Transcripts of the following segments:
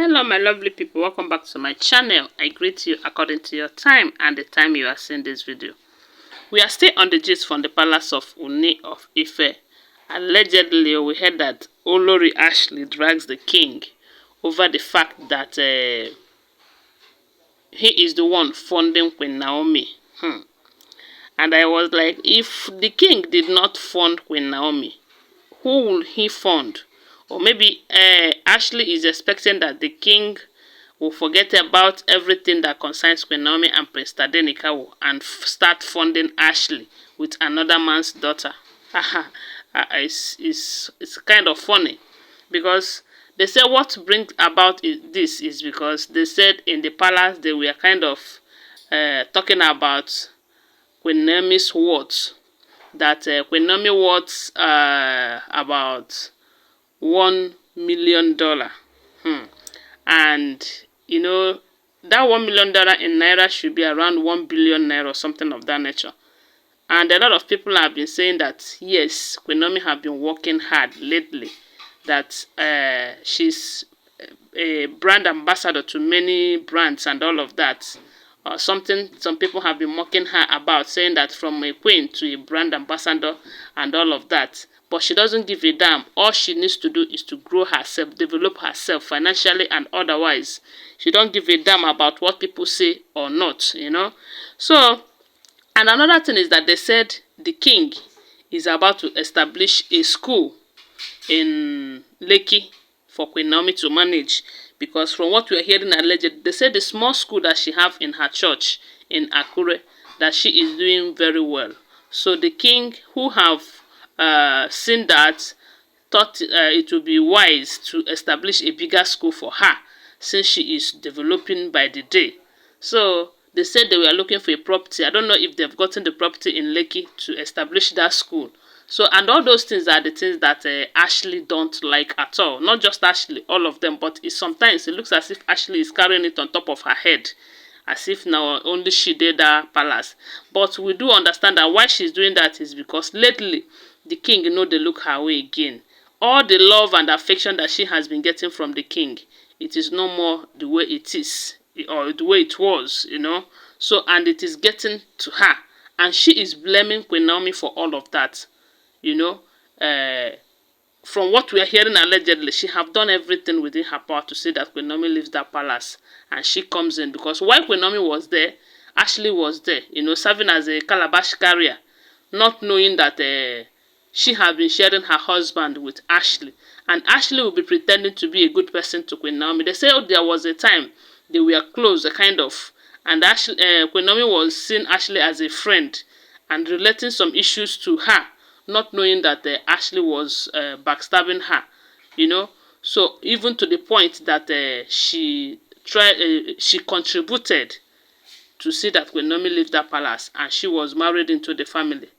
Hello my lovely people, welcome back to my channel. I greet you according to your time and the time you are seeing this video. We are still on the gist from the palace of Ooni of Ife. Allegedly, we heard that Olori Ashley drags the king over the fact that he is the one funding Queen Naomi. And I was like, if the king did not fund Queen Naomi, who will he fund? Or maybe Ashley is expecting that the king will forget about everything that concerns Queen Naomi and Prince Tadenikawo and start funding Ashley with another man's daughter. It's kind of funny because they say what brings about this is because they said in the palace they were kind of talking about Queen Naomi's words. That Queen Naomi worth about $1 million. And you know that $1 million in naira should be around 1 billion naira or something of that nature. And a lot of people have been saying that yes, Queen Naomi have been working hard lately. That she's a brand ambassador to many brands and all of that. Something some people have been mocking her about, saying that from a queen to a brand ambassador and all of that. But she doesn't give a damn. All she needs to do is to grow herself, develop herself financially and otherwise. She don't give a damn about what people say or not, you know. So, and another thing is that they said the king is about to establish a school in Lekki for Queen Naomi to manage. Because from what we are hearing alleged, they said the small school that she have in her church in Akure, that she is doing very well. So the king, who have seen that, thought it would be wise to establish a bigger school for her, since she is developing by the day. So they said they were looking for a property. I don't know if they've gotten the property in Lekki to establish that school. So, and all those things are the things that Ashley don't like at all. Not just Ashley, all of them. But sometimes it looks as if Ashley is carrying it on top of her head. As if now only she did that palace. But we do understand that why she's doing that is because lately, the king, you know, they look her way again. All the love and affection that she has been getting from the king, it is no more the way it is. Or the way it was, you know. So, and it is getting to her. And she is blaming Queen Naomi for all of that. You know, from what we are hearing allegedly, she have done everything within her power to say that Queen Naomi leaves that palace and she comes in. Because while Queen Naomi was there, Ashley was there, you know, serving as a calabash carrier, not knowing that she had been sharing her husband with Ashley. And Ashley will be pretending to be a good person to Queen Naomi. They say there was a time they were close, kind of, and Ashley, Queen Naomi was seeing Ashley as a friend and relating some issues to her, not knowing that Ashley was backstabbing her, you know. So even to the point that she contributed to see that Queen Naomi left that palace and she was married into the family.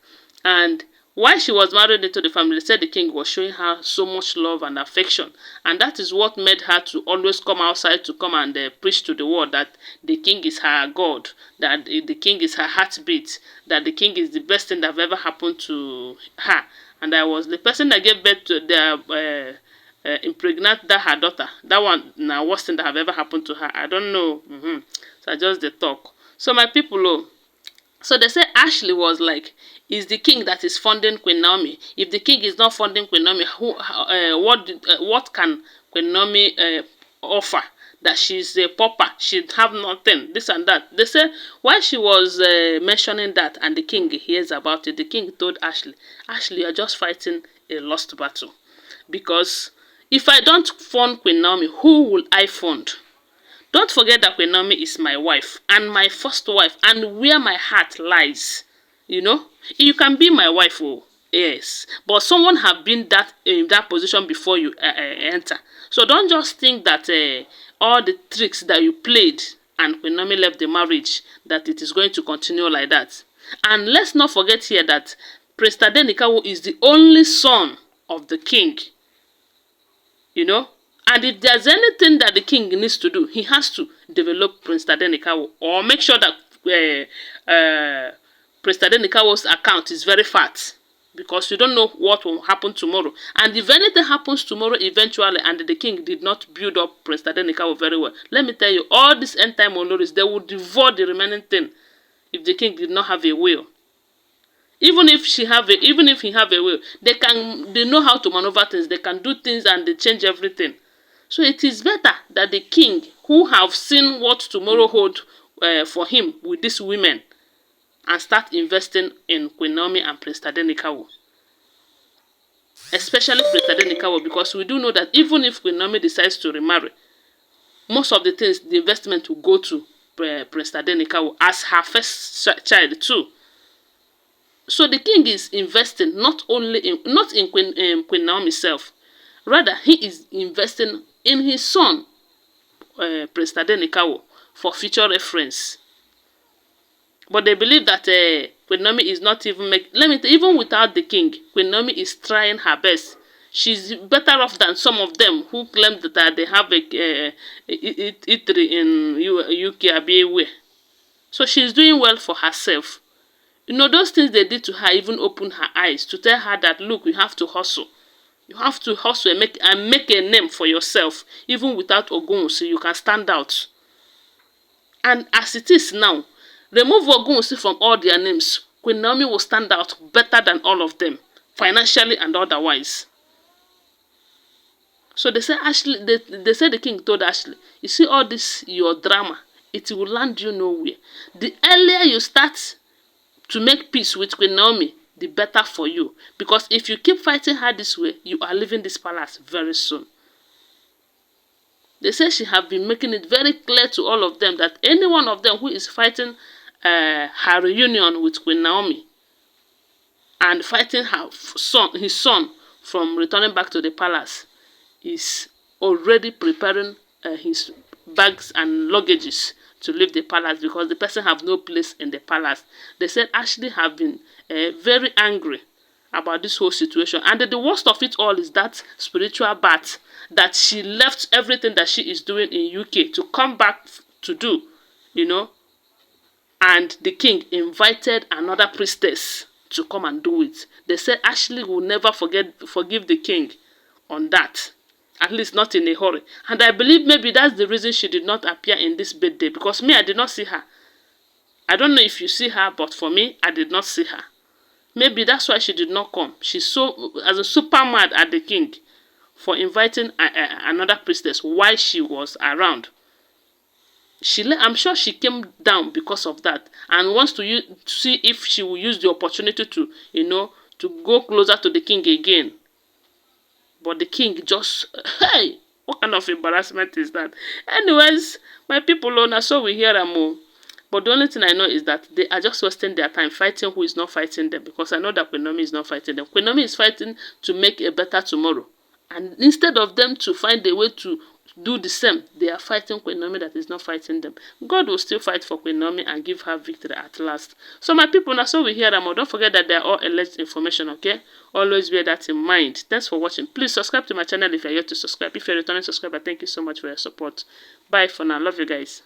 And while she was married into the family, they said the king was showing her so much love and affection. And that is what made her to always come outside to come and preach to the world that the king is her God, that the king is her heartbeat, that the king is the best thing that have ever happened to her. And I was the person that gave birth to their impregnate that her daughter. That one now worst thing that have ever happened to her. I don't know. So I just the talk. So my people, oh, so they say Ashley was like, is the king that is funding Queen Naomi. If the king is not funding Queen Naomi, what can Queen Naomi offer? That she's a pauper, she'd have nothing, this and that. They say while she was mentioning that and the king hears about it, the king told Ashley, Ashley, you're just fighting a lost battle. Because if I don't fund Queen Naomi, who will I fund? Don't forget that Queen Naomi is my wife and my first wife and where my heart lies. You know, you can be my wife, oh, yes, but someone have been that in that position before you enter. So don't just think that all the tricks that you played and Queen Naomi left the marriage, that it is going to continue like that. And let's not forget here that Prince Tadenikawo is the only son of the king. You know, and if there's anything that the king needs to do, he has to develop Prince Tadenikawo or make sure that Prince Tadenikawo's account is very fat. because you don't know what will happen tomorrow. And if anything happens tomorrow eventually and the king did not build up Prince Tadenikawo very well, let me tell you, all these end time Oloris, they will devour the remaining thing if the king did not have a will. Even if he have a will, they know how to maneuver things, they can do things and they change everything. So it is better that the king, who have seen what tomorrow hold for him with these women, and start investing in Queen Naomi and Prince Tadenikawo. Especially Prince Tadenikawo, because we do know that even if Queen Naomi decides to remarry, most of the things, the investment will go to Prince Tadenikawo as her first child too. So the king is investing not in Queen Naomi self, rather he is investing in his son, Prince Tadenikawo, for future reference. But they believe that Queen Naomi is not even even without the king, Queen Naomi is trying her best. She's better off than some of them who claim that they have a eatery in UK Abiyewe. So she's doing well for herself. You know, those things they did to her even opened her eyes to tell her that, look, you have to hustle. You have to hustle and make a name for yourself. Even without ogunwusi, you can stand out. And as it is now, remove ogunwusi from all their names, Queen Naomi will stand out better than all of them, financially and otherwise. So they say they say the king told Ashley, you see all this your drama, it will land you nowhere. The earlier you start to make peace with Queen Naomi, the better for you. Because if you keep fighting her this way, you are leaving this palace very soon. They say she have been making it very clear to all of them that any one of them who is fighting her reunion with Queen Naomi and fighting his son from returning back to the palace is already preparing his bags and luggages to leave the palace, because the person have no place in the palace. They said Ashley have been very angry about this whole situation. And the worst of it all is that spiritual bath that she left everything that she is doing in UK to come back to do, you know. And the king invited another priestess to come and do it. They said Ashley will never forgive the king on that. At least not in a hurry. And I believe maybe that's the reason she did not appear in this birthday. Because me, I did not see her. I don't know if you see her, but for me, I did not see her. Maybe that's why she did not come. She's super mad at the king for inviting another priestess while she was around. I'm sure she came down because of that and wants to see if she will use the opportunity to, you know, to go closer to the king again. But the king just, hey, what kind of embarrassment is that? Anyways, my people, so we hear them all. But the only thing I know is that they are just wasting their time fighting who is not fighting them. Because I know that Queen Naomi is not fighting them. Queen Naomi is fighting to make a better tomorrow. And instead of them to find a way to do the same, they are fighting Queen Naomi that is not fighting them. God will still fight for Queen Naomi and give her victory at last. So my people, now so we hear them all. Don't forget that they are all alleged information, okay? Always bear that in mind. Thanks for watching. Please subscribe to my channel if you're yet to subscribe. If you're a returning subscriber, thank you so much for your support. Bye for now. Love you guys.